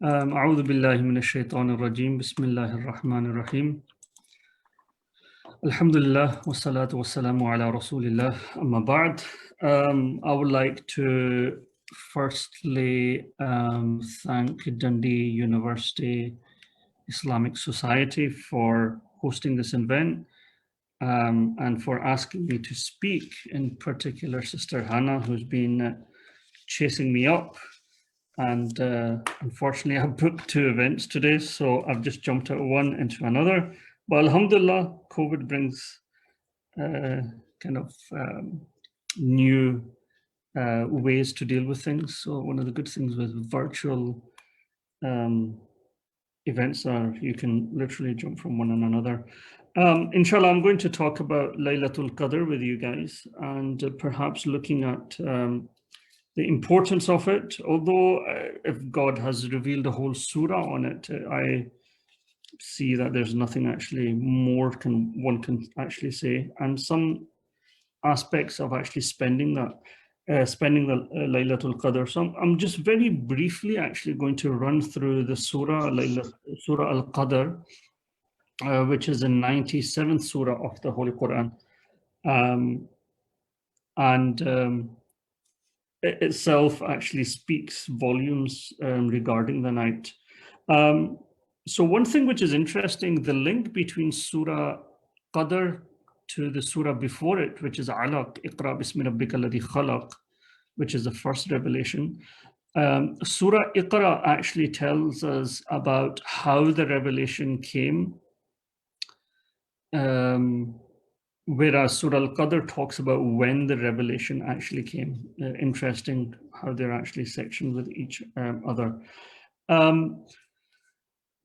أعوذ بالله من الشيطان الرجيم بسم الله الرحمن الرحيم الحمد لله والصلاة والسلام على رسول الله أما بعد. I would like to firstly thank Dundee University Islamic Society for hosting this event and for asking me to speak, in particular Sister Hannah, who's been chasing me up. And unfortunately, I've booked two events today, so I've just jumped out of one into another. But alhamdulillah, COVID brings kind of new ways to deal with things. So one of the good things with virtual events are you can literally jump from one and another. Inshallah, I'm going to talk about Laylatul Qadr with you guys, and perhaps looking at the importance of it. Although if God has revealed a whole surah on it, I see that there's nothing actually more one can actually say, and some aspects of actually spending the Laylatul Qadr. So I'm just very briefly actually going to run through the Surah Al-Qadr, which is the 97th Surah of the Holy Quran. It itself actually speaks volumes regarding the night. So one thing which is interesting, the link between Surah Qadr to the surah before it, which is Alaq, Iqra bismi rabbika alladhi khalaq, which is the first revelation. Surah Iqra actually tells us about how the revelation came, whereas Surah Al-Qadr talks about when the revelation actually came. Interesting how they're actually sectioned with each other.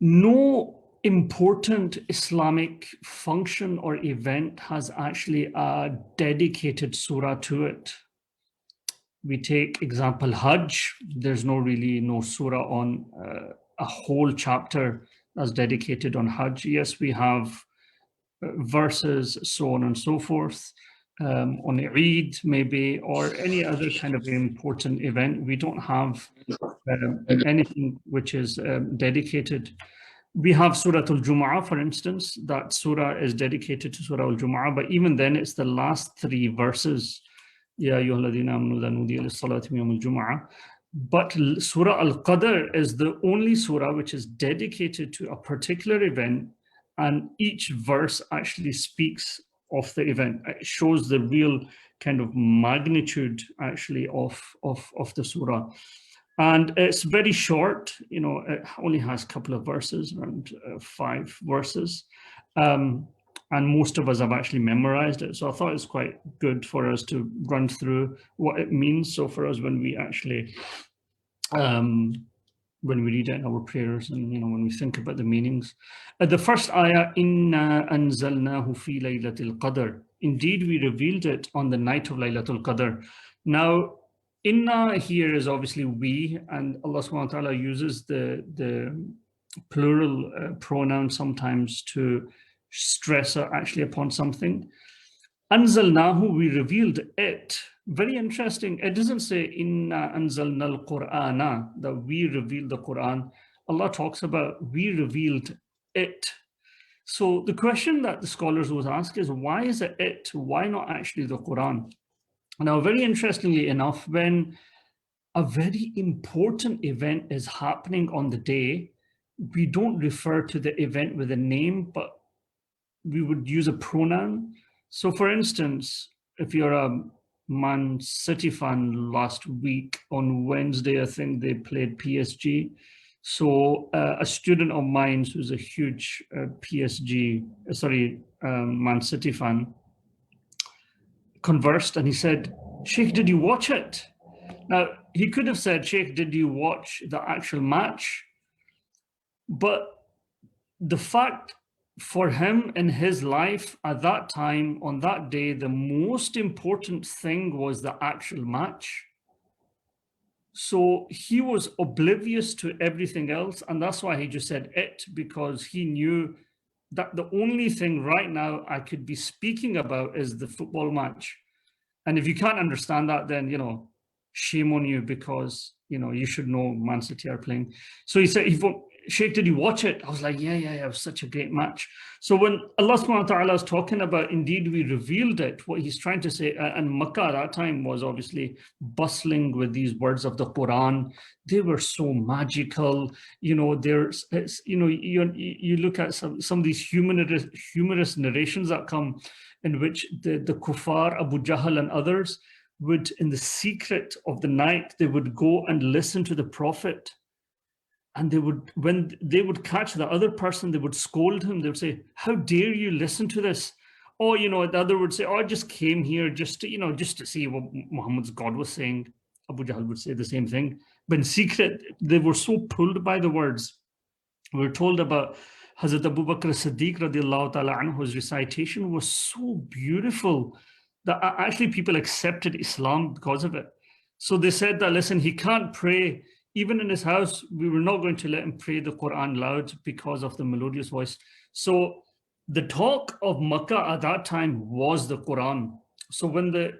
No important Islamic function or event has actually a dedicated surah to it. We take example Hajj, there's no surah on a whole chapter that's dedicated on Hajj. Yes, we have verses, so on and so forth. On Eid maybe, or any other kind of important event, we don't have anything which is dedicated. We have Surah Al-Jumu'ah, for instance. That surah is dedicated to Surah Al-Jumu'ah, but even then it's the last three verses. Ya ayyuhalladhina amanu idha nudiya lis-salati min yawmil jumu'ah. But Surah Al-Qadr is the only surah which is dedicated to a particular event, and each verse actually speaks of the event. It shows the real kind of magnitude actually of the surah. And it's very short, it only has a couple of verses, around 5 verses. And most of us have actually memorized it. So I thought it's quite good for us to run through what it means. So for us, when we actually, when we read it in our prayers and, when we think about the meanings. The first ayah, Inna anzalnahu fi Laylatul Qadr. Indeed, we revealed it on the night of Laylatul Qadr. Now, Inna here is obviously we, and Allah subhanahu wa ta'ala uses the plural pronoun sometimes to stress actually upon something. Anzalnahu, we revealed it. Very interesting. It doesn't say Inna anzalna al-Qur'ana, that we revealed the Quran. Allah talks about we revealed it. So the question that the scholars would ask is, why is it it? Why not actually the Quran? Now, very interestingly enough, when a very important event is happening on the day, we don't refer to the event with a name, but we would use a pronoun. So for instance, if you're a Man City fan, last week on Wednesday, I think they played PSG. So a student of mine who's a huge Man City fan, conversed and he said, Shaykh, did you watch it? Now, he could have said, Shaykh, did you watch the actual match? But the fact for him in his life at that time, on that day, the most important thing was the actual match. So he was oblivious to everything else. And that's why he just said it, because he knew that the only thing right now I could be speaking about is the football match. And if you can't understand that, then, shame on you, because you should know Man City are playing. So he said, Shaykh, did you watch it? I was like, yeah, it was such a great match. So when Allah subhanahu wa ta'ala is talking about, indeed we revealed it, what he's trying to say, and Makkah at that time was obviously bustling with these words of the Quran. They were so magical. There's, you look at some of these humorous narrations that come, in which the kuffar, Abu Jahl and others, would, in the secret of the night, they would go and listen to the Prophet. And when they would catch the other person, they would scold him. They would say, how dare you listen to this? Or, the other would say, oh, I just came here just to see what Muhammad's God was saying. Abu Jahl would say the same thing. But in secret, they were so pulled by the words. We're told about Hazrat Abu Bakr as-Siddiq radiallahu ta'ala anhu's recitation was so beautiful that actually people accepted Islam because of it. So they said that, listen, he can't pray. Even in his house, we were not going to let him pray the Quran loud because of the melodious voice. So the talk of Makkah at that time was the Quran. So when the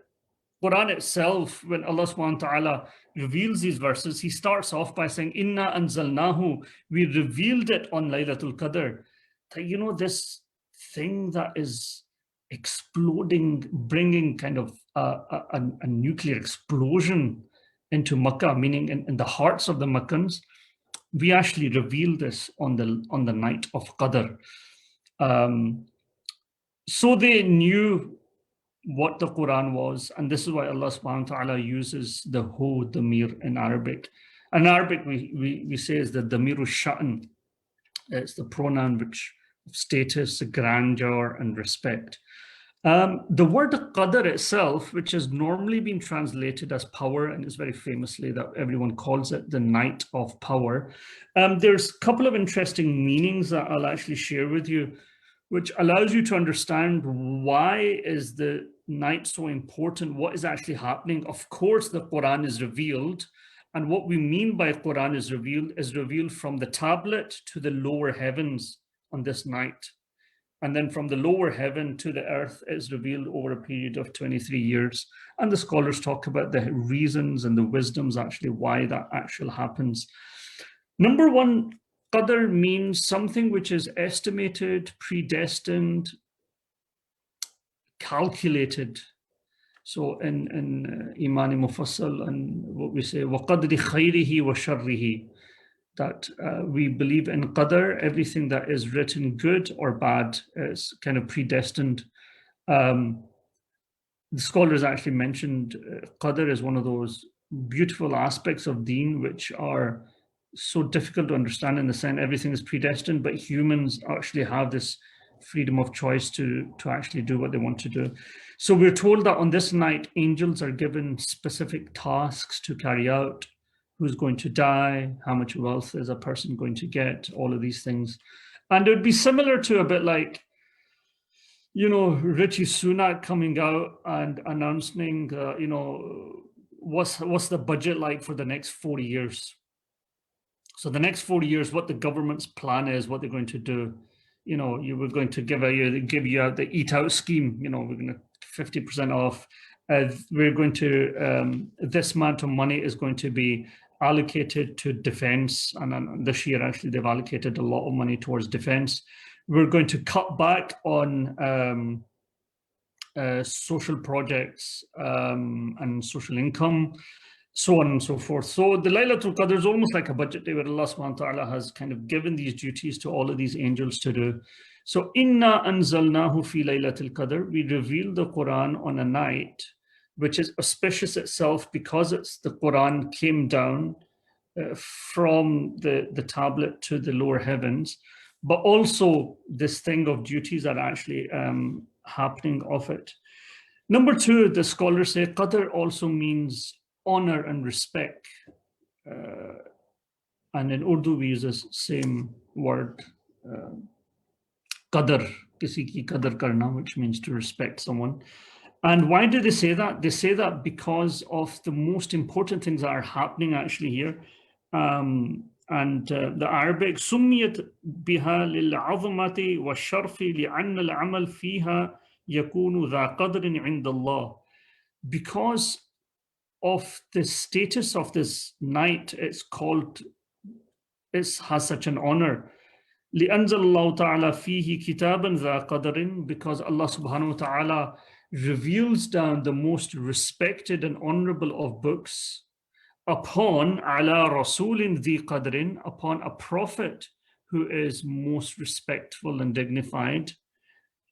Quran itself, when Allah subhanahu wa ta'ala reveals these verses, he starts off by saying, Inna anzalnahu, we revealed it on Laylatul Qadr. That, this thing that is exploding, bringing kind of a nuclear explosion into Makkah, meaning in the hearts of the Makkans, we actually revealed this on the night of Qadr. So they knew what the Quran was, and this is why Allah subhanahu wa ta'ala uses the hu damir in Arabic. In Arabic, we say is the damiru sha'n. It's the pronoun which of status, grandeur, and respect. The word Qadr itself, which has normally been translated as power, and is very famously that everyone calls it the night of power. There's a couple of interesting meanings that I'll actually share with you, which allows you to understand why is the night so important, what is actually happening. Of course, the Quran is revealed, and what we mean by Quran is revealed from the tablet to the lower heavens on this night. And then from the lower heaven to the earth is revealed over a period of 23 years. And the scholars talk about the reasons and the wisdoms actually why that actually happens. Number one, Qadr means something which is estimated, predestined, calculated. So in Imani Mufassal, and what we say, وَقَدْرِ خَيْرِهِ وَشَرِّهِ, that we believe in Qadr, everything that is written good or bad is kind of predestined. The scholars actually mentioned Qadr is one of those beautiful aspects of Deen which are so difficult to understand, in the sense everything is predestined, but humans actually have this freedom of choice to actually do what they want to do. So we're told that on this night, angels are given specific tasks to carry out. Who's going to die? How much wealth is a person going to get? All of these things. And it would be similar to a bit like, Rishi Sunak coming out and announcing, what's the budget like for the next 40 years? So the next 40 years, what the government's plan is, what they're going to do. You were going to give you out the eat out scheme. We're going to 50% off. We're going to, this amount of money is going to be allocated to defense. And this year, actually, they've allocated a lot of money towards defense. We're going to cut back on social projects and social income, so on and so forth. So the Laylatul Qadr is almost like a budget day where Allah subhanahu wa ta'ala has kind of given these duties to all of these angels to do. So inna anzalnahu fi Laylatul Qadr, we reveal the Quran on a night which is auspicious itself because it's the Quran came down from the tablet to the lower heavens, but also this thing of duties are actually happening of it. Number two, the scholars say Qadr also means honor and respect. And in Urdu, we use the same word, Qadr, kisi ki qadr karna, which means to respect someone. And why do they say that? They say that because of the most important things that are happening actually here. The Arabic, سميت بها للعظمة والشرف لأن العمل فيها يكون ذا قدر عند الله. Because of the status of this night, it has such an honor. لأنزل الله تعالى فيه كتابا ذا قدر, because Allah subhanahu wa ta'ala reveals down the most respected and honorable of books upon ala rasulin ذي قدر, upon a prophet who is most respectful and dignified.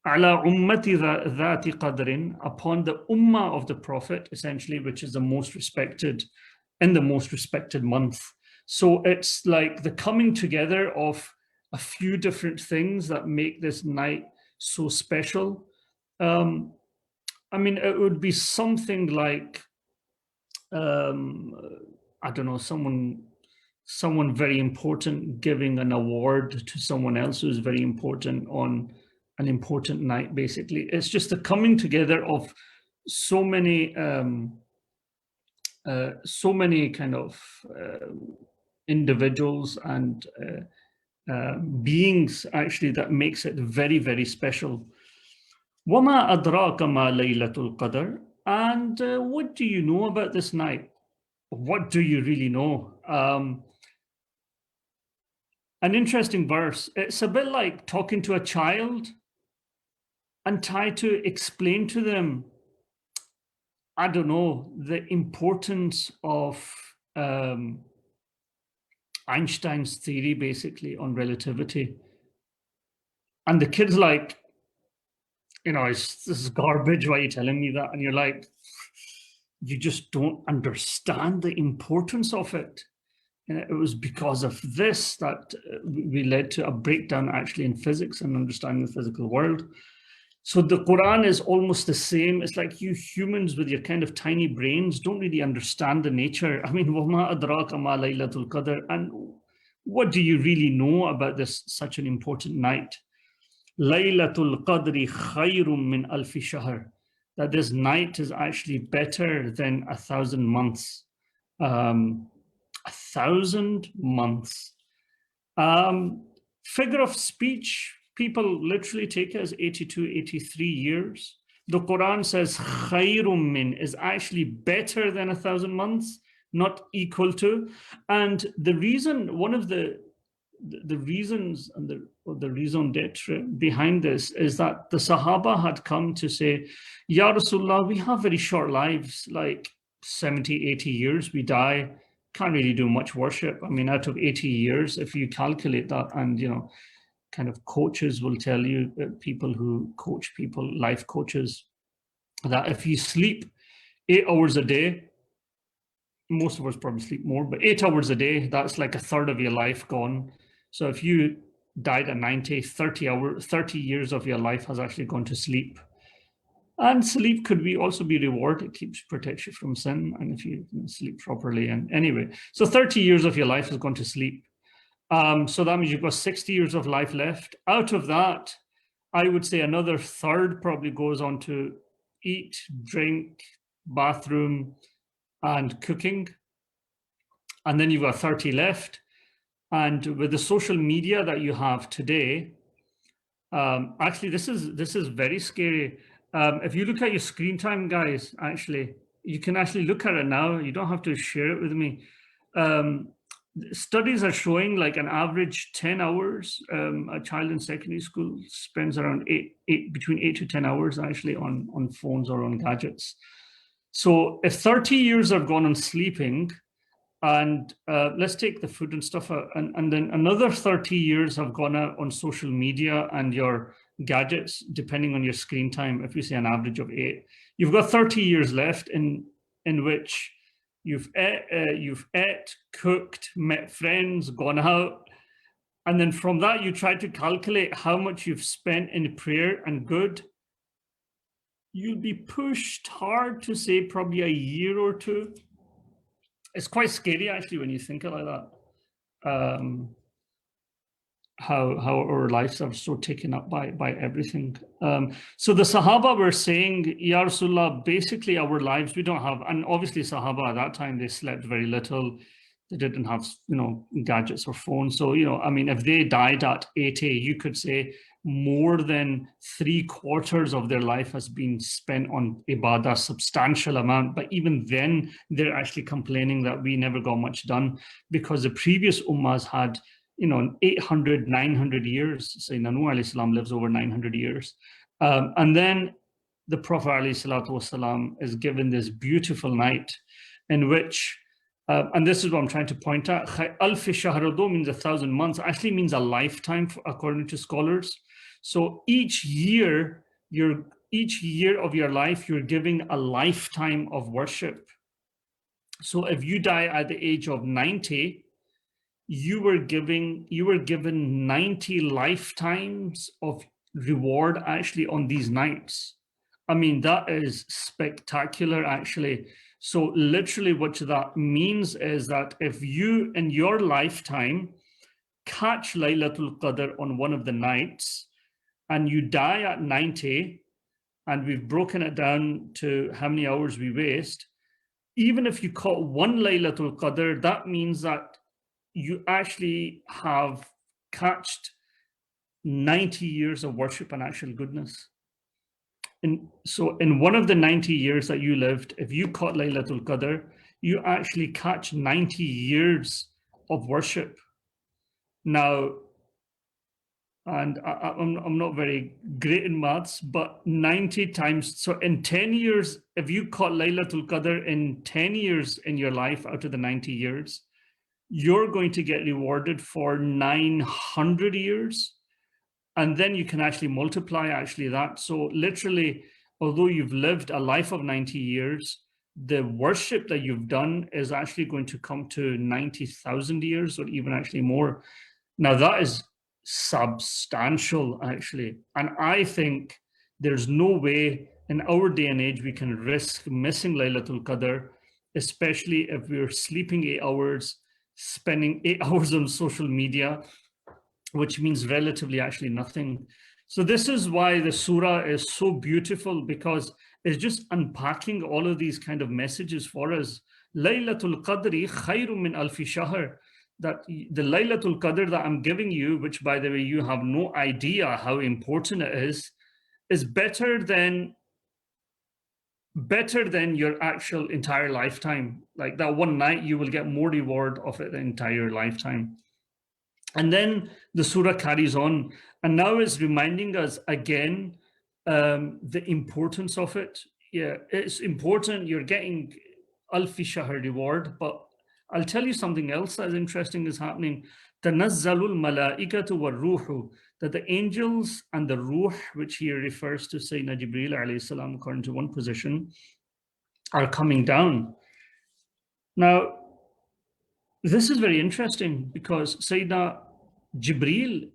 Ala ummati dhati qadrin, upon the ummah of the prophet, essentially, which is the most respected in the most respected month. So it's like the coming together of a few different things that make this night so special. I mean, it would be something like, I don't know, someone very important giving an award to someone else who's very important on an important night, basically. It's just the coming together of so many kind of individuals and beings, actually, that makes it very, very special. وَمَا أَدْرَاكَ مَا Laylatul Qadr. And what do you know about this night? What do you really know? An interesting verse. It's a bit like talking to a child and try to explain to them, I don't know, the importance of Einstein's theory, basically, on relativity. And the kid's like, you know, this is garbage, why are you telling me that? And you're like, you just don't understand the importance of it. And it was because of this that we led to a breakdown, actually, in physics and understanding the physical world. So the Quran is almost the same. It's like you humans with your kind of tiny brains don't really understand the nature. I mean, وَمَا أَدْرَاكَ مَا Laylatul Qadr. And what do you really know about this, such an important night? Laylatul Qadri khayrun min alfi shahr. That this night is actually better than 1,000 months. 1,000 months. Figure of speech, people literally take it as 82, 83 years. The Quran says khayrun min is actually better than 1,000 months, not equal to. And the reason, one of the reasons and the raison d'etre behind this is that the Sahaba had come to say, Ya Rasulullah, we have very short lives, like 70, 80 years, we die, can't really do much worship. I mean, out of 80 years, if you calculate that, and, you know, kind of coaches will tell you, people who coach people, life coaches, that if you sleep 8 hours a day, most of us probably sleep more, but 8 hours a day, that's like a third of your life gone. So if you died at 90, 30 years of your life has actually gone to sleep. And sleep could also be reward. It protects you from sin, and if you sleep properly. And anyway, so 30 years of your life has gone to sleep. So that means you've got 60 years of life left. Out of that, I would say another third probably goes on to eat, drink, bathroom, and cooking. And then you've got 30 left. And with the social media that you have today, actually, this is very scary. If you look at your screen time, guys, actually, you can actually look at it now. You don't have to share it with me. Studies are showing like an average 10 hours. A child in secondary school spends around between 8 to 10 hours actually on phones or on gadgets. So if 30 years have gone on sleeping, and let's take the food and stuff out, and then another 30 years have gone out on social media and your gadgets, depending on your screen time, if we say an average of 8, you've got 30 years left in which you've ate, cooked, met friends, gone out, and then from that you try to calculate how much you've spent in prayer and good. You'll be pushed hard to say probably a year or two. It's quite scary, actually, when you think it like that. How our lives are so taken up by everything. So the Sahaba were saying, Ya Rasulullah, basically our lives, we don't have, and obviously Sahaba at that time, they slept very little. They didn't have, gadgets or phones. So, I mean, if they died at 80, you could say more than 3/4 of their life has been spent on ibadah, substantial amount. But even then, they're actually complaining that we never got much done because the previous ummahs had, 800, 900 years. Sayyidina Nuh alayhi salam lives over 900 years. And then the Prophet ﷺ is given this beautiful night in which, and this is what I'm trying to point out, Alfi Shahrado means 1,000 months, actually means a lifetime according to scholars. So each year of your life, you're giving a lifetime of worship. So if you die at the age of 90, you were given 90 lifetimes of reward actually on these nights. I mean, that is spectacular, actually. So literally what that means is that if you, in your lifetime, catch Laylatul Qadr on one of the nights, and you die at 90, and we've broken it down to how many hours we waste, even if you caught one Laylatul Qadr, that means that you actually have catched 90 years of worship and actual goodness. And so in one of the 90 years that you lived, if you caught Laylatul Qadr, you actually catch 90 years of worship. Now, and I'm not very great in maths, but 90 times, so in 10 years, if you caught Laylatul Qadr in 10 years in your life out of the 90 years, you're going to get rewarded for 900 years. And then you can actually multiply that. So literally, although you've lived a life of 90 years, the worship that you've done is actually going to come to 90,000 years or even actually more. Now that is substantial actually. And I think there's no way in our day and age we can risk missing Laylatul Qadr, especially if we're sleeping 8 hours, spending 8 hours on social media, which means relatively actually nothing. So this is why the surah is so beautiful, because it's just unpacking all of these kind of messages for us. Laylatul Qadri khayrun min alfi shahr, that the Laylatul Qadr that I'm giving you, which by the way, you have no idea how important it is better than your actual entire lifetime. Like that one night, you will get more reward of it the entire lifetime. And then the surah carries on, and now it's reminding us again the importance of it. Yeah, it's important. You're getting alfi shahr reward, but I'll tell you something else that's interesting is happening. Tanazzalul malaikatu wa ruhu, that the angels and the ruh, which here refers to Sayyidina Jibreel alayhi salam, according to one position, are coming down. Now, this is very interesting because Sayyidina Jibreel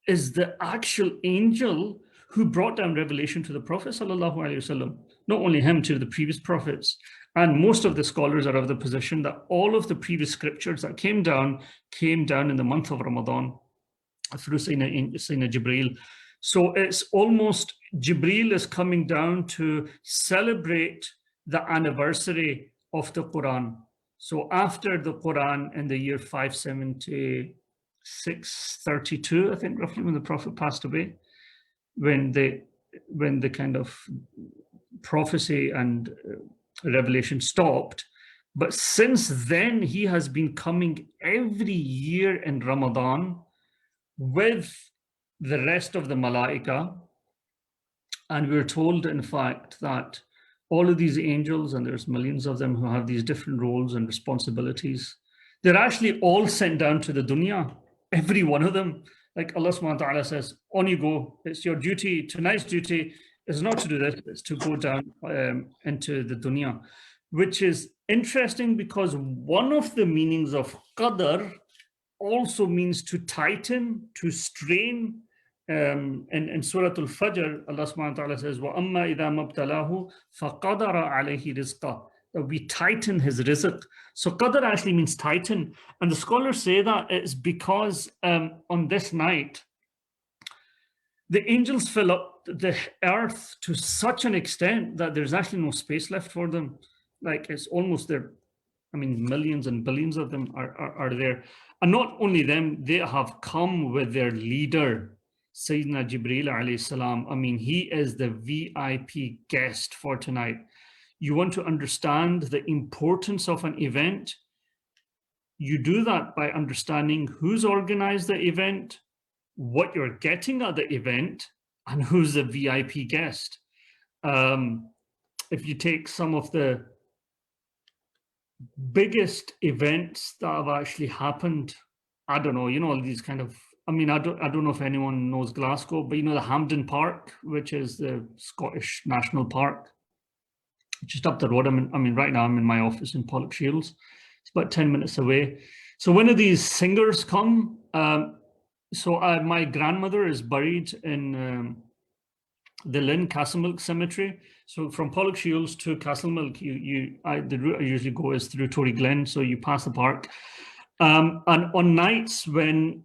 is the actual angel who brought down revelation to the Prophet sallallahu alaihi wasallam. Not only him, to the previous prophets. And most of the scholars are of the position that all of the previous scriptures that came down in the month of Ramadan through Sayyidina Jibreel. So it's almost Jibreel is coming down to celebrate the anniversary of the Quran. So after the Quran in the year 576-32, I think roughly, when the Prophet passed away, when the kind of prophecy and revelation stopped. But since then, he has been coming every year in Ramadan with the rest of the Malaika. And we're told, in fact, that all of these angels, and there's millions of them who have these different roles and responsibilities, they're actually all sent down to the dunya, every one of them. Like Allah subhanahu wa ta'ala says, on you go, it's your duty, tonight's duty is not to do this, it's to go down into the dunya, which is interesting because one of the meanings of Qadr also means to tighten, to strain. In Surah Al-Fajr, Allah subhanahu wa ta'ala says, وَأَمَّا إِذَا مَبْتَلَاهُ فَقَدَرَ عَلَيْهِ رِزْقًا, that we tighten his rizq. So Qadr actually means tighten. And the scholars say that it's because on this night, the angels fill up the earth to such an extent that there's actually no space left for them. Like it's almost there. I mean, millions and billions of them are there. And not only them, they have come with their leader. Sayyidina Jibreel alayhi salam. I mean, he is the VIP guest for tonight. You want to understand the importance of an event? You do that by understanding who's organized the event, what you're getting at the event, and who's the VIP guest. If you take some of the biggest events that have actually happened, I don't know, all these kind of, I mean, I don't know if anyone knows Glasgow, but the Hampden Park, which is the Scottish National Park, just up the road. I mean, right now I'm in my office in Pollokshields. It's about 10 minutes away. So when of these singers come, my grandmother is buried in the Lynn Castlemilk Cemetery. So from Pollokshields to Castlemilk, the route I usually go is through Tory Glen. So you pass the park. And on nights when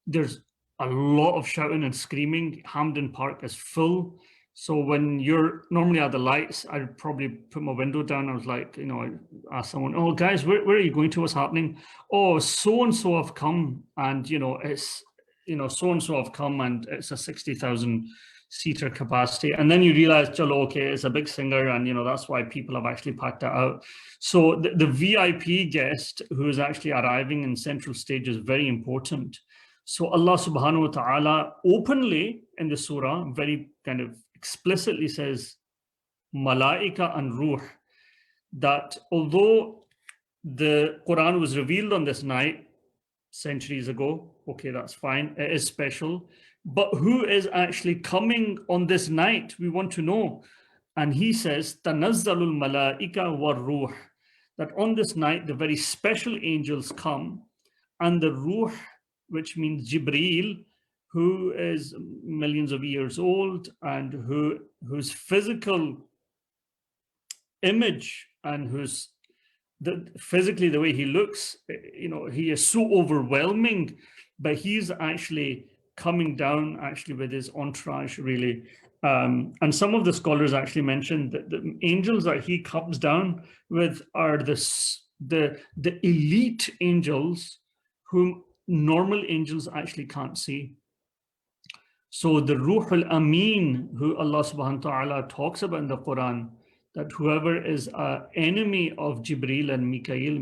there's a lot of shouting and screaming, Hampden Park is full. So when you're normally at the lights, I'd probably put my window down. I was like, I ask someone, "Oh, guys, where are you going to? What's happening?" "Oh, so-and-so have come. And, it's, so-and-so have come and it's a 60,000 seater capacity." And then you realize, Jalo, okay, it's a big singer. And, that's why people have actually packed that out. So the VIP guest who is actually arriving in central stage is very important. So Allah subhanahu wa ta'ala openly in the surah, very kind of explicitly says, Malaika and Ruh, that although the Quran was revealed on this night centuries ago, okay, that's fine, it is special, but who is actually coming on this night? We want to know. And he says, Tanazzalul Malaika wa Ruh, that on this night, the very special angels come, and the Ruh, which means Jibreel, who is millions of years old and whose physical image and physically the way he looks, he is so overwhelming, but he's actually coming down actually with his entourage, really. And some of the scholars actually mentioned that the angels that he comes down with are the elite angels whom normal angels actually can't see. So the Ruhul Amin, who Allah subhanahu wa ta'ala talks about in the Quran, that whoever is an enemy of Jibreel and Mikael,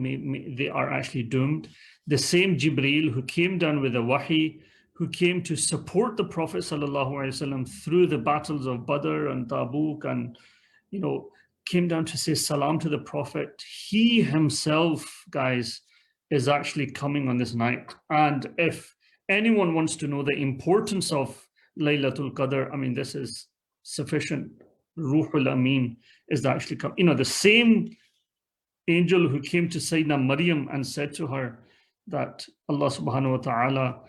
they are actually doomed. The same Jibreel who came down with the Wahi, who came to support the Prophet sallallahu alaihi wasallam through the battles of Badr and Tabuk, and came down to say salam to the Prophet. He himself, guys, is actually coming on this night. And if anyone wants to know the importance of Laylatul Qadr, I mean, this is sufficient. Ruhul Amin is actually coming. The same angel who came to Sayyidina Maryam and said to her that Allah subhanahu wa ta'ala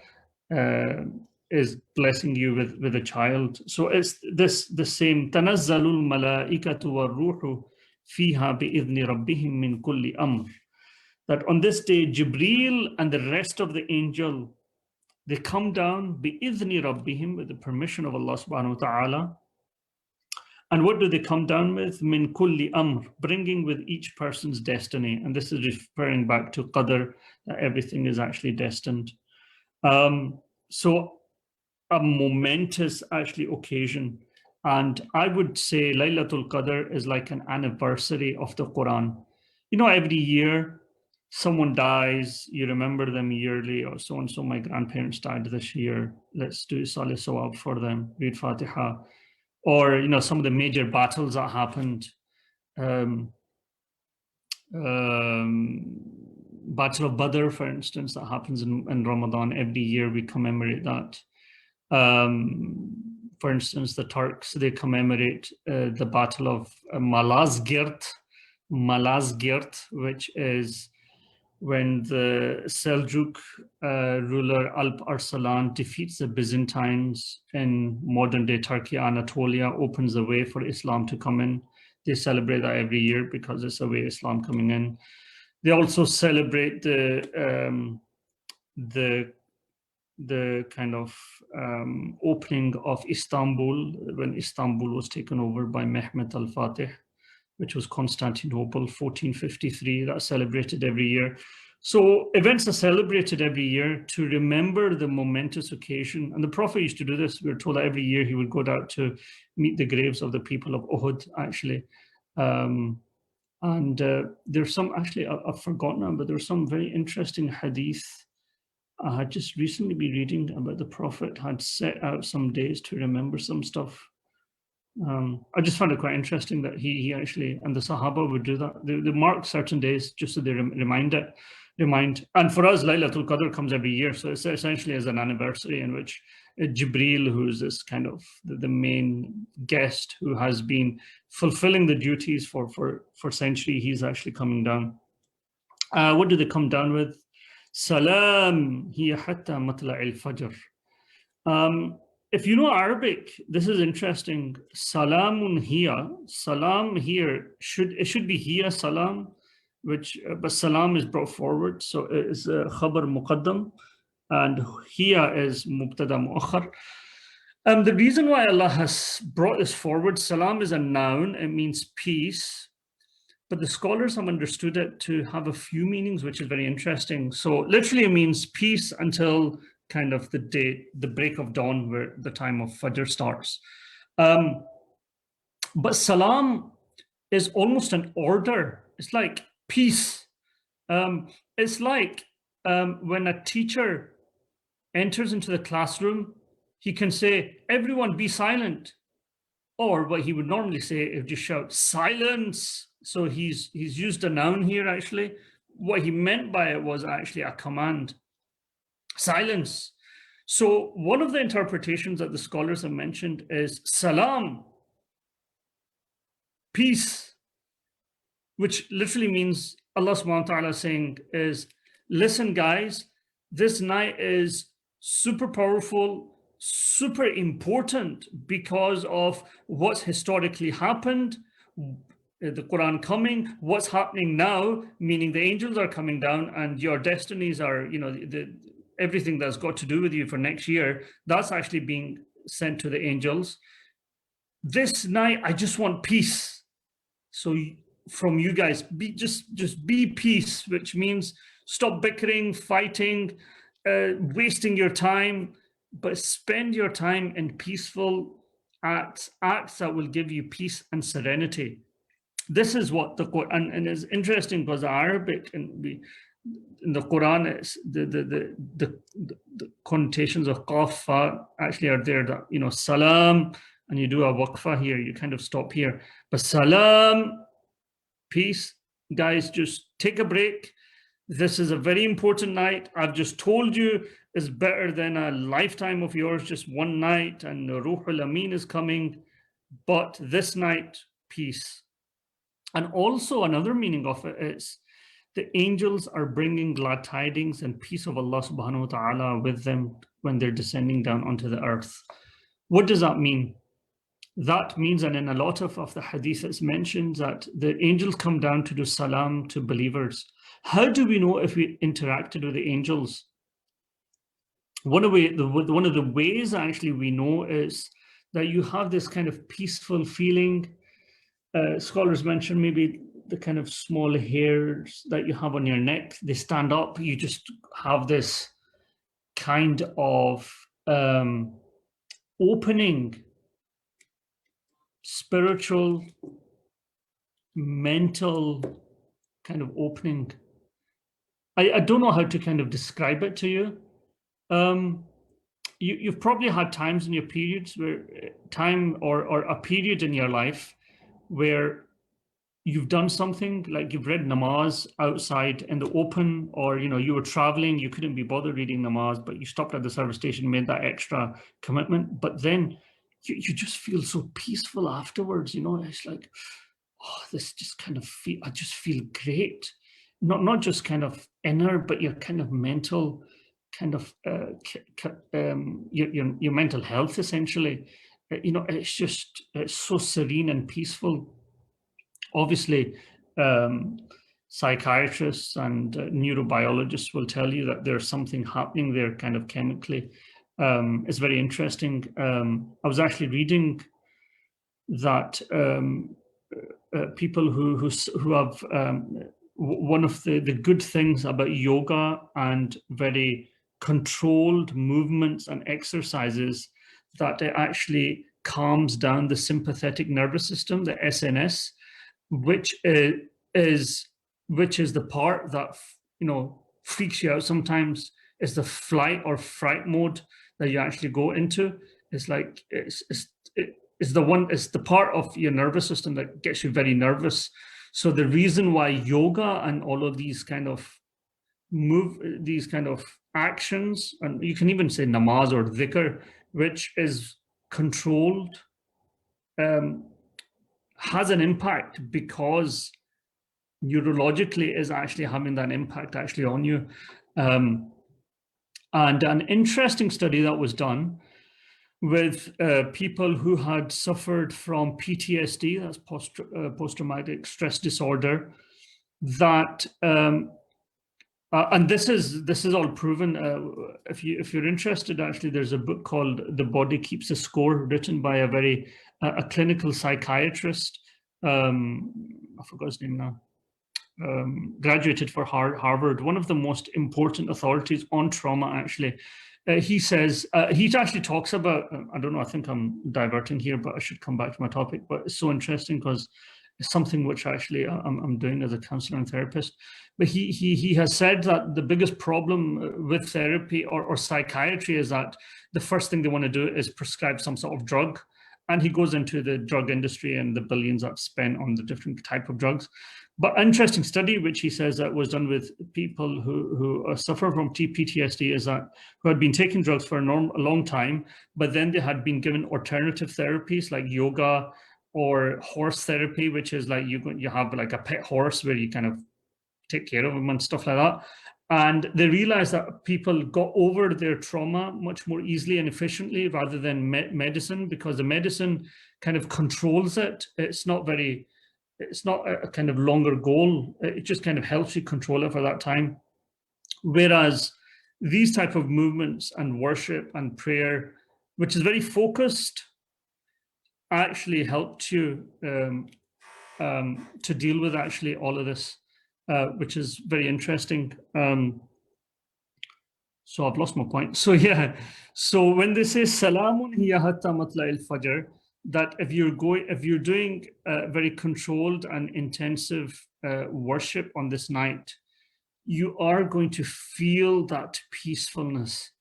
is blessing you with a child. So it's the same. Tanazzalul malaikatu wa ruhu fiha bi'idhni rabbihim min kulli amr. That on this day, Jibreel and the rest of the angel, they come down bi'idhni rabbihim, with the permission of Allah subhanahu wa ta'ala. And what do they come down with? Min kulli amr, bringing with each person's destiny. And this is referring back to Qadr, that everything is actually destined. So a momentous actually occasion. And I would say Laylatul Qadr is like an anniversary of the Quran. Every year someone dies, you remember them yearly, or so-and-so, my grandparents died this year, let's do Salih Sawab for them, read Fatiha. Or, some of the major battles that happened. Battle of Badr, for instance, that happens in Ramadan. Every year we commemorate that. For instance, the Turks, they commemorate the Battle of Malazgirt, which is when the Seljuk ruler Alp Arslan defeats the Byzantines in modern-day Turkey. Anatolia opens the way for Islam to come in. They celebrate that every year because it's a way Islam coming in. They also celebrate the kind of opening of Istanbul, when Istanbul was taken over by Mehmet al-Fatih, which was Constantinople, 1453. That's celebrated every year. So events are celebrated every year to remember the momentous occasion. And the Prophet used to do this. We were told that every year he would go out to meet the graves of the people of Uhud, actually. There's some, actually, I've forgotten them, but there's some very interesting hadith I had just recently been reading about the Prophet had set out some days to remember some stuff. I just found it quite interesting that he actually, and the Sahaba would do that. They mark certain days just so they remind. And for us, Laylatul Qadr comes every year. So it's essentially as an anniversary in which Jibreel, who's this kind of the main guest who has been fulfilling the duties for century, he's actually coming down. What do they come down with? Salam hiya hatta matla'il fajr. If you know Arabic, this is interesting. Salamun hiya. Salam here should be hiya salam, which but salam is brought forward, so it is a khabar muqaddam, and hiya is mubtada muakhar. The reason why Allah has brought this forward, salam is a noun. It means peace. But the scholars have understood it to have a few meanings, which is very interesting. So literally it means peace until kind of the break of dawn, where the time of Fajr starts. But salam is almost an order. It's like peace. It's like when a teacher enters into the classroom, he can say, everyone be silent. Or what he would normally say is just shout, silence. So he's used a noun here, actually. What he meant by it was actually a command. Silence. So one of the interpretations that the scholars have mentioned is salam, peace, which literally means Allah subhanahu wa ta'ala saying is, listen guys, this night is super powerful, super important because of what's historically happened, the Quran coming, what's happening now, meaning the angels are coming down and your destinies are, everything that's got to do with you for next year, that's actually being sent to the angels. This night, I just want peace. So from you guys, just be peace, which means stop bickering, fighting, wasting your time, but spend your time in peaceful acts that will give you peace and serenity. This is what the Quran, and it's interesting because Arabic and in the Quran, it's the connotations of qaf actually are there. That salam, and you do a waqfa here. You kind of stop here, but salam, peace, guys. Just take a break. This is a very important night. I've just told you is better than a lifetime of yours, just one night, and the Ruhul Amin is coming. But this night, peace. And also another meaning of it is the angels are bringing glad tidings and peace of Allah subhanahu wa ta'ala with them when they're descending down onto the earth. What does that mean? That means, and in a lot of the hadith it's mentioned, that the angels come down to do salam to believers. How do we know if we interacted with the angels? One of the ways actually we know is that you have this kind of peaceful feeling. Scholars mention maybe the kind of small hairs that you have on your neck, they stand up. You just have this kind of opening, spiritual, mental kind of opening. I don't know how to kind of describe it to you. You've probably had times in your periods where or a period in your life where you've done something, like you've read namaz outside in the open, or you were traveling, you couldn't be bothered reading namaz, but you stopped at the service station, made that extra commitment, but then you just feel so peaceful afterwards. It's like, oh, this just kind of I just feel great. Not just kind of inner, but your kind of mental, kind of your mental health, essentially. It's so serene and peaceful. Obviously, psychiatrists and neurobiologists will tell you that there's something happening there kind of chemically. It's very interesting. I was actually reading that people who have one of the good things about yoga and very controlled movements and exercises, that it actually calms down the sympathetic nervous system, the SNS, which is the part that freaks you out sometimes. Is the flight or fright mode that you actually go into. It's like it's the part of your nervous system that gets you very nervous. So the reason why yoga and all of these kind of actions, and you can even say namaz or dhikr, which is controlled, has an impact because neurologically is actually having that impact actually on you. And an interesting study that was done with people who had suffered from PTSD, that's post-traumatic stress disorder, that and this is all proven. If you're interested, actually, there's a book called "The Body Keeps a Score," written by a clinical psychiatrist. I forgot his name now. Graduated for Harvard, one of the most important authorities on trauma, actually. He says, he actually talks about, I don't know, I think I'm diverting here, but I should come back to my topic, but it's so interesting because it's something which actually I'm doing as a counselor and therapist. But he has said that the biggest problem with therapy or psychiatry is that the first thing they want to do is prescribe some sort of drug. And he goes into the drug industry and the billions that's spent on the different type of drugs. But an interesting study, which he says that was done with people who suffer from PTSD, is that who had been taking drugs for a long time, but then they had been given alternative therapies like yoga or horse therapy, which is like you have like a pet horse where you kind of take care of them and stuff like that. And they realized that people got over their trauma much more easily and efficiently rather than medicine, because the medicine kind of controls it. It's not a kind of longer goal. It just kind of helps you control it for that time. Whereas these type of movements and worship and prayer, which is very focused, actually helped you to deal with actually all of this, which is very interesting. So I've lost my point. So yeah, so when they say Salamun hiya hatta matla'il fajr, that if you're doing very controlled and intensive worship on this night, you are going to feel that peacefulness.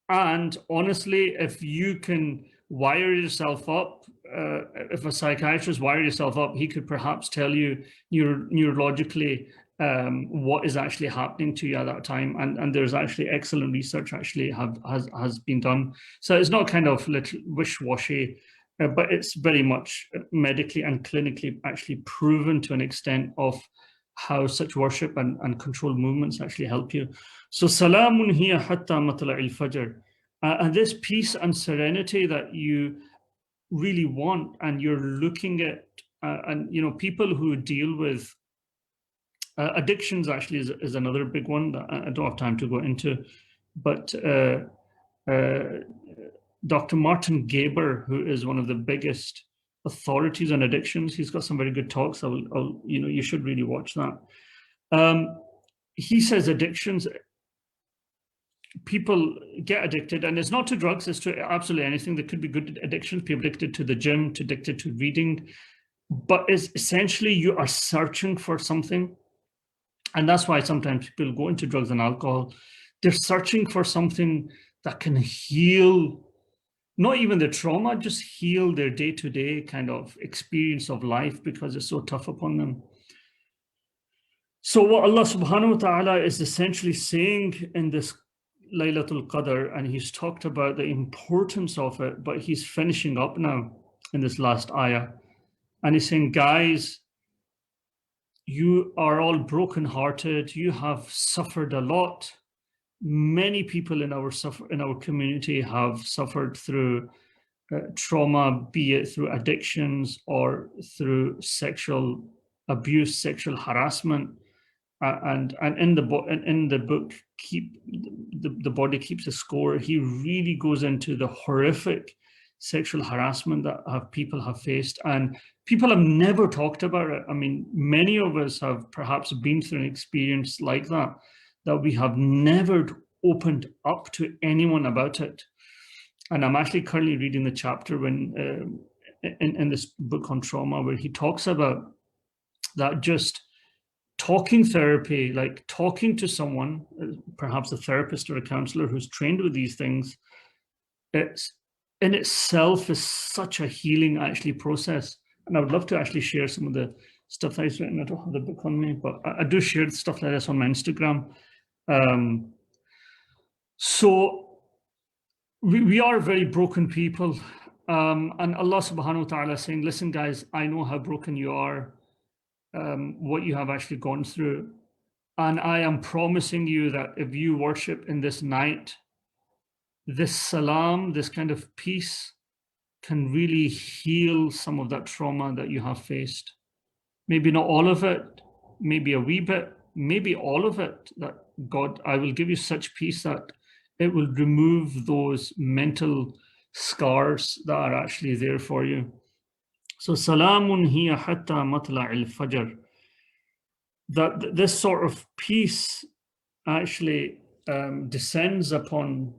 And honestly, if you can wire yourself up, if a psychiatrist wire yourself up, he could perhaps tell you neurologically what is actually happening to you at that time. And there's actually excellent research actually has been done. So it's not kind of little wish-washy, but it's very much medically and clinically actually proven to an extent of how such worship and controlled movements actually help you. So salamun hiya hatta matla'il fajr. And this peace and serenity that you really want, and you're looking at, and people who deal with addictions actually is another big one that I don't have time to go into, but Dr. Martin Gaber, who is one of the biggest authorities on addictions, he's got some very good talks. You should really watch that. He says addictions, people get addicted, and it's not to drugs, it's to absolutely anything. There could be good addictions, people addicted to the gym, addicted to reading, but it's essentially you are searching for something. And that's why sometimes people go into drugs and alcohol. They're searching for something that can heal, not even the trauma, just heal their day-to-day kind of experience of life, because it's so tough upon them. So what Allah subhanahu wa ta'ala is essentially saying in this Laylatul Qadr, and he's talked about the importance of it, but he's finishing up now in this last ayah. And he's saying, guys, you are all brokenhearted. You have suffered a lot. Many people in our community have suffered through trauma, be it through addictions or through sexual abuse, sexual harassment. And in the book, the Body Keeps a Score, he really goes into the horrific sexual harassment that people have faced, and people have never talked about it. I mean, many of us have perhaps been through an experience like that, that we have never opened up to anyone about it. And I'm actually currently reading the chapter when in this book on trauma, where he talks about that just talking therapy, like talking to someone, perhaps a therapist or a counselor who's trained with these things, it's in itself is such a healing actually process. And I would love to actually share some of the stuff that he's written. I don't have the book on me, but I do share stuff like this on my Instagram. So we are very broken people. And Allah subhanahu wa ta'ala is saying, listen, guys, I know how broken you are, what you have actually gone through. And I am promising you that if you worship in this night, this salam, this kind of peace, can really heal some of that trauma that you have faced. Maybe not all of it, maybe a wee bit, maybe all of it, that God, I will give you such peace that it will remove those mental scars that are actually there for you. So salamun hiya hatta matla'il fajr. That this sort of peace actually descends upon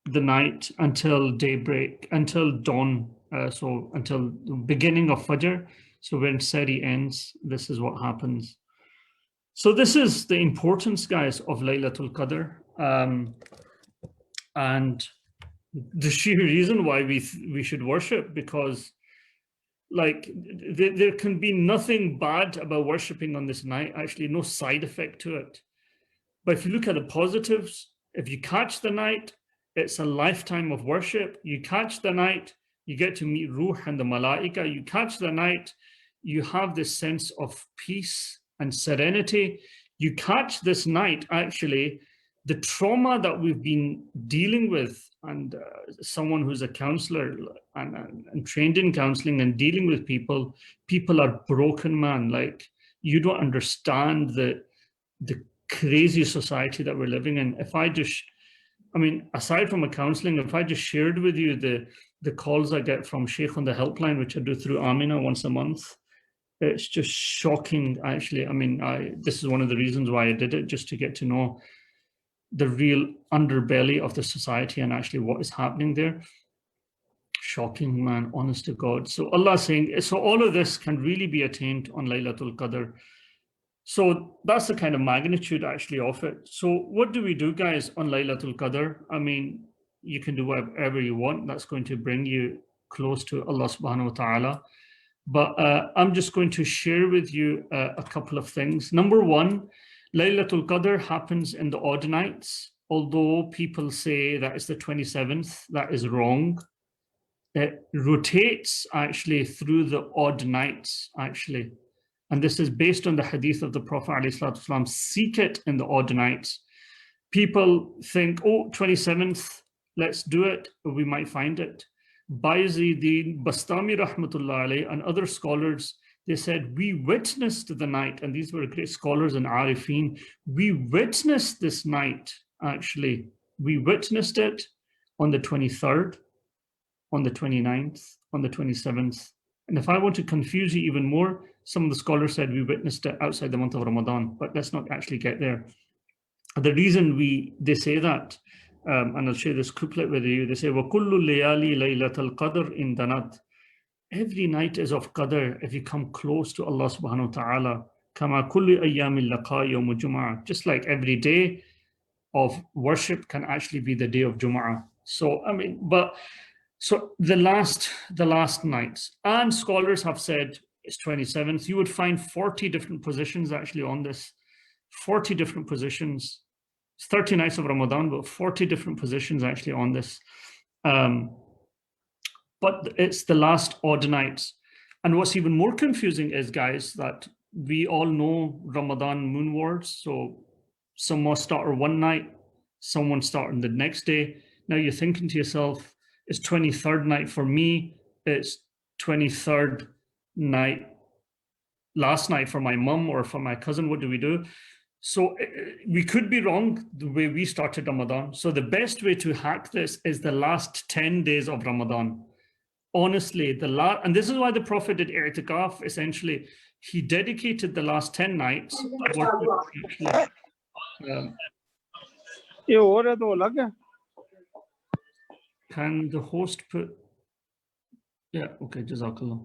the night until daybreak, until dawn, so until the beginning of Fajr. So when Sari ends, this is what happens. So this is the importance, guys, of Laylatul Qadr, and the sheer reason why we should worship, because like there can be nothing bad about worshipping on this night, actually no side effect to it. But if you look at the positives, if you catch the night, it's a lifetime of worship. You catch the night, you get to meet Ruh and the Malaika. You catch the night, you have this sense of peace and serenity. You catch this night, actually, the trauma that we've been dealing with, and someone who's a counselor and trained in counseling and dealing with people are broken, man. Like, you don't understand the crazy society that we're living in. I mean, aside from a counseling, if I just shared with you the calls I get from Shaykh on the helpline, which I do through Amina once a month, it's just shocking, actually. I mean, this is one of the reasons why I did it, just to get to know the real underbelly of the society and actually what is happening there. Shocking, man, honest to God. So Allah is saying, so all of this can really be attained on Laylatul Qadr. So that's the kind of magnitude actually of it. So what do we do, guys, on Laylatul Qadr? I mean, you can do whatever you want. That's going to bring you close to Allah subhanahu wa ta'ala. But I'm just going to share with you a couple of things. Number one, Laylatul Qadr happens in the odd nights. Although people say that it's the 27th, that is wrong. It rotates actually through the odd nights, actually. And this is based on the hadith of the Prophet ﷺ, seek it in the odd nights. People think, oh, 27th, let's do it, we might find it. Bayezid Bastami rahmatullah alayh and other scholars, they said, we witnessed the night, and these were great scholars and arifin, we witnessed this night, actually. We witnessed it on the 23rd, on the 29th, on the 27th. And if I want to confuse you even more, some of the scholars said we witnessed it outside the month of Ramadan, but let's not actually get there. The reason they say that, and I'll share this couplet with you, they say, وَكُلُّ اللَّيَالِي لَيْلَةَ الْقَدْرِ إِنْ دَنَتْ. Every night is of Qadr if you come close to Allah subhanahu wa ta'ala. كَمَا كُلُّ أَيَّامِ اللَّقَاءِ يَوْمُ الْجُمْعَةِ. Just like every day of worship can actually be the day of Jum'ah. So, I mean, so the last nights, and scholars have said it's 27th. You would find 40 different positions actually on this, 40 different positions. It's 30 nights of Ramadan, but 40 different positions actually on this. But it's the last odd nights. And what's even more confusing is, guys, that we all know Ramadan moon wars. So someone started one night, someone started the next day. Now you're thinking to yourself, it's 23rd night for me, it's 23rd night last night for my mum or for my cousin. What do we do? So we could be wrong the way we started Ramadan. So the best way to hack this is the last 10 days of Ramadan. Honestly, and this is why the Prophet did i'tikaf. Essentially, he dedicated the last 10 nights to worship actually. Can the host put? Yeah, okay, Jazakallah.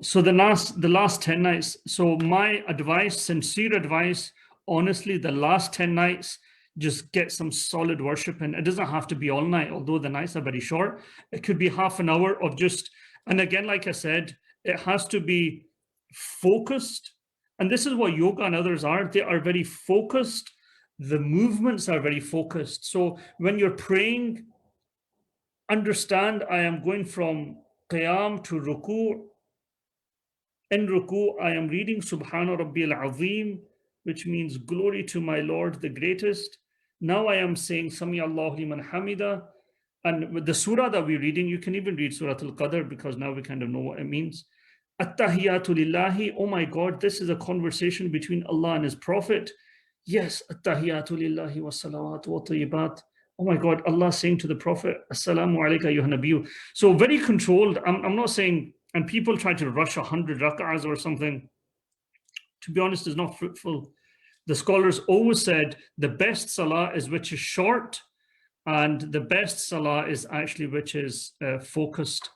So the last 10 nights. So my advice, sincere advice, honestly, the last 10 nights, just get some solid worship in. It doesn't have to be all night, although the nights are very short. It could be half an hour of just, and again, like I said, it has to be focused. And this is what yoga and others are. They are very focused. The movements are very focused. So when you're praying, understand I am going from qiyam to ruku'. In ruku', I am reading Subhana Rabbil Azim, which means glory to my Lord, the greatest. Now I am saying Sami Allahu liman hamida. And with the surah that we're reading, you can even read Suratul Qadr because now we kind of know what it means. At-tahiyatu lillahi. Oh my God, this is a conversation between Allah and His Prophet. Yes, at-tahiyatu lillahi wa salawatu wa tayyibat. Oh my God, Allah saying to the Prophet, Assalamu alayka ayyuhan nabiyyu. So very controlled. I'm not saying, and people try to rush 100 rak'ahs or something. To be honest, is not fruitful. The scholars always said the best salah is which is short, and the best salah is actually which is focused.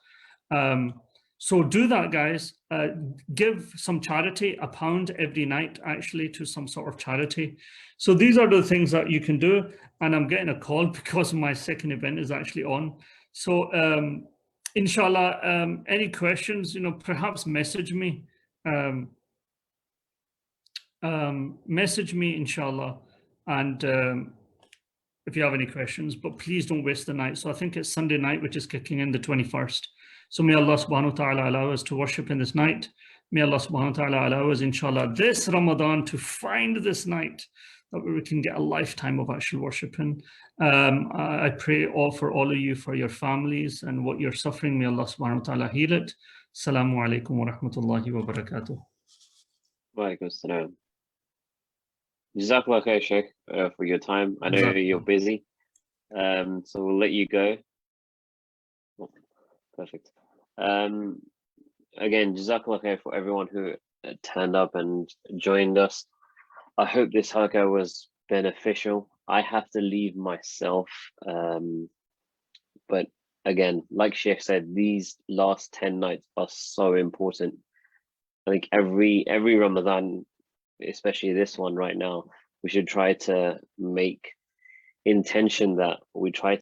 So do that, guys. Give some charity, £1 every night, actually, to some sort of charity. So these are the things that you can do. And I'm getting a call because my second event is actually on. So inshallah, any questions, perhaps message me. Message me, inshallah. And if you have any questions, but please don't waste the night. So I think it's Sunday night, which is kicking in the 21st. So may Allah subhanahu wa ta'ala allow us to worship in this night. May Allah subhanahu wa ta'ala allow us, inshallah, this Ramadan to find this night that we can get a lifetime of actual worship in. I pray for all of you, for your families and what you're suffering. May Allah subhanahu wa ta'ala heal it. Assalamu alaikum wa rahmatullahi wa barakatuh. Wa alaikum assalam. Jazakallah khair, Shaykh, for your time. I know you're busy, so we'll let you go. Oh, perfect. Again, Jazakallah khair for everyone who turned up and joined us. I hope this halqa was beneficial. I have to leave myself, but again, like Shaykh said, these last 10 nights are so important. I think every Ramadan, especially this one right now, we should try to make intention that we try